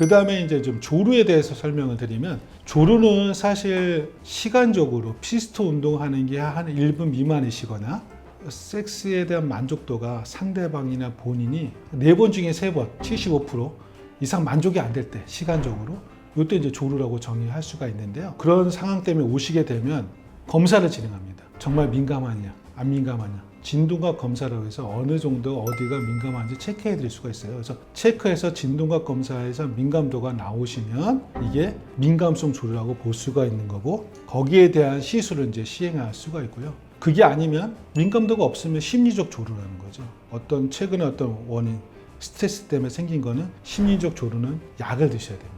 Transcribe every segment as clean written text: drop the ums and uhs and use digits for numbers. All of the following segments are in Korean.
그 다음에 이제 좀 조루에 대해서 설명을 드리면, 조루는 사실 시간적으로 피스트 운동하는 게 한 1분 미만이시거나 섹스에 대한 만족도가 상대방이나 본인이 4번 중에 3번 75% 이상 만족이 안 될 때, 시간적으로 이때 이제 조루라고 정의할 수가 있는데요. 그런 상황 때문에 오시게 되면 검사를 진행합니다. 정말 민감하냐 안 민감하냐, 진동각 검사라고 해서 어느 정도 어디가 민감한지 체크해 드릴 수가 있어요. 그래서 체크해서 진동각 검사에서 민감도가 나오시면 이게 민감성 조루라고 볼 수가 있는 거고, 거기에 대한 시술을 이제 시행할 수가 있고요. 그게 아니면 민감도가 없으면 심리적 조루라는 거죠. 어떤 최근에 어떤 원인, 스트레스 때문에 생긴 거는 심리적 조루는 약을 드셔야 됩니다.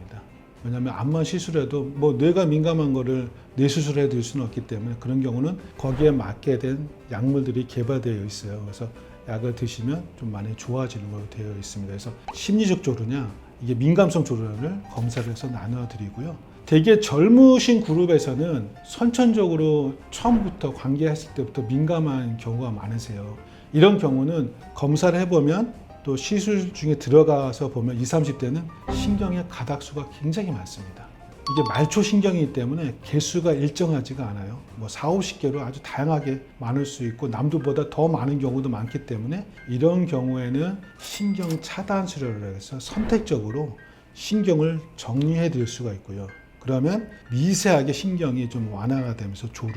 왜냐하면 암만 시술해도 뭐 뇌가 민감한 거를 뇌 수술해 드릴 수는 없기 때문에 그런 경우는 거기에 맞게 된 약물들이 개발되어 있어요. 그래서 약을 드시면 좀 많이 좋아지는 걸로 되어 있습니다. 그래서 심리적 조루냐 이게 민감성 조루를 검사를 해서 나눠 드리고요. 되게 젊으신 그룹에서는 선천적으로 처음부터 관계했을 때부터 민감한 경우가 많으세요. 이런 경우는 검사를 해보면 또 시술 중에 들어가서 보면 20, 30대는 신경의 가닥수가 굉장히 많습니다. 이게 말초 신경이기 때문에 개수가 일정하지가 않아요. 뭐 4, 50개로 아주 다양하게 많을 수 있고 남들보다 더 많은 경우도 많기 때문에 이런 경우에는 신경 차단 수술을 해서 선택적으로 신경을 정리해 드릴 수가 있고요. 그러면 미세하게 신경이 좀 완화가 되면서 조루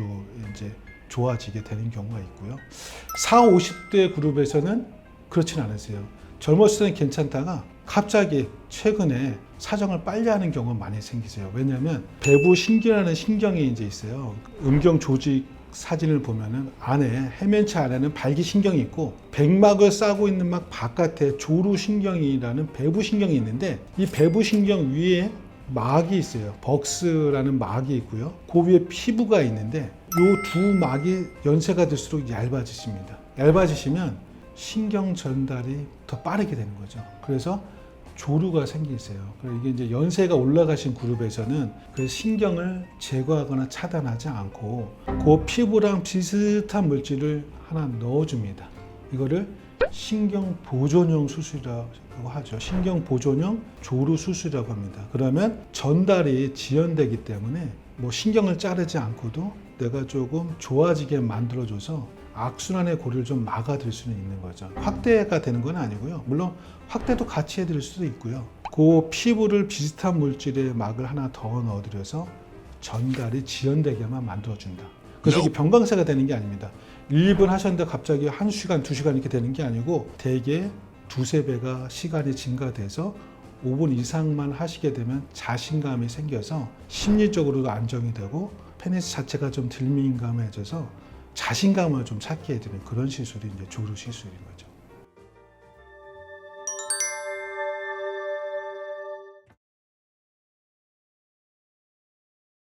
이제 좋아지게 되는 경우가 있고요. 4, 50대 그룹에서는 그렇진 않으세요. 젊었을 때는 괜찮다가 갑자기 최근에 사정을 빨리 하는 경우가 많이 생기세요. 왜냐하면 배부 신기라는 신경이 이제 있어요. 음경 조직 사진을 보면은 안에, 해면체 안에는 발기 신경이 있고 백막을 싸고 있는 막 바깥에 조루 신경이라는 배부 신경이 있는데, 이 배부 신경 위에 막이 있어요. 벅스라는 막이 있고요. 그 위에 피부가 있는데 이 두 막이 연세가 들수록 얇아지십니다. 얇아지시면 신경 전달이 더 빠르게 되는 거죠. 그래서 조루가 생기세요. 이게 이제 연세가 올라가신 그룹에서는 그 신경을 제거하거나 차단하지 않고 그 피부랑 비슷한 물질을 하나 넣어줍니다. 이거를 신경 보존형 수술이라고 하죠. 신경 보존형 조루 수술이라고 합니다. 그러면 전달이 지연되기 때문에 뭐 신경을 자르지 않고도 내가 조금 좋아지게 만들어줘서 악순환의 고리를 좀 막아드릴 수는 있는 거죠. 확대가 되는 건 아니고요. 물론 확대도 같이 해드릴 수도 있고요. 그 피부를 비슷한 물질의 막을 하나 더 넣어드려서 전달이 지연되게만 만들어준다. 그래서 이게 병강세가 되는 게 아닙니다. 1분 하셨는데 갑자기 1시간, 2시간 이렇게 되는 게 아니고 대개 2, 3배가 시간이 증가돼서 5분 이상만 하시게 되면 자신감이 생겨서 심리적으로도 안정이 되고 페니스 자체가 좀 덜 민감해져서 자신감을 좀 찾게 해드리는 그런 시술이 이제 조루 시술인 거죠.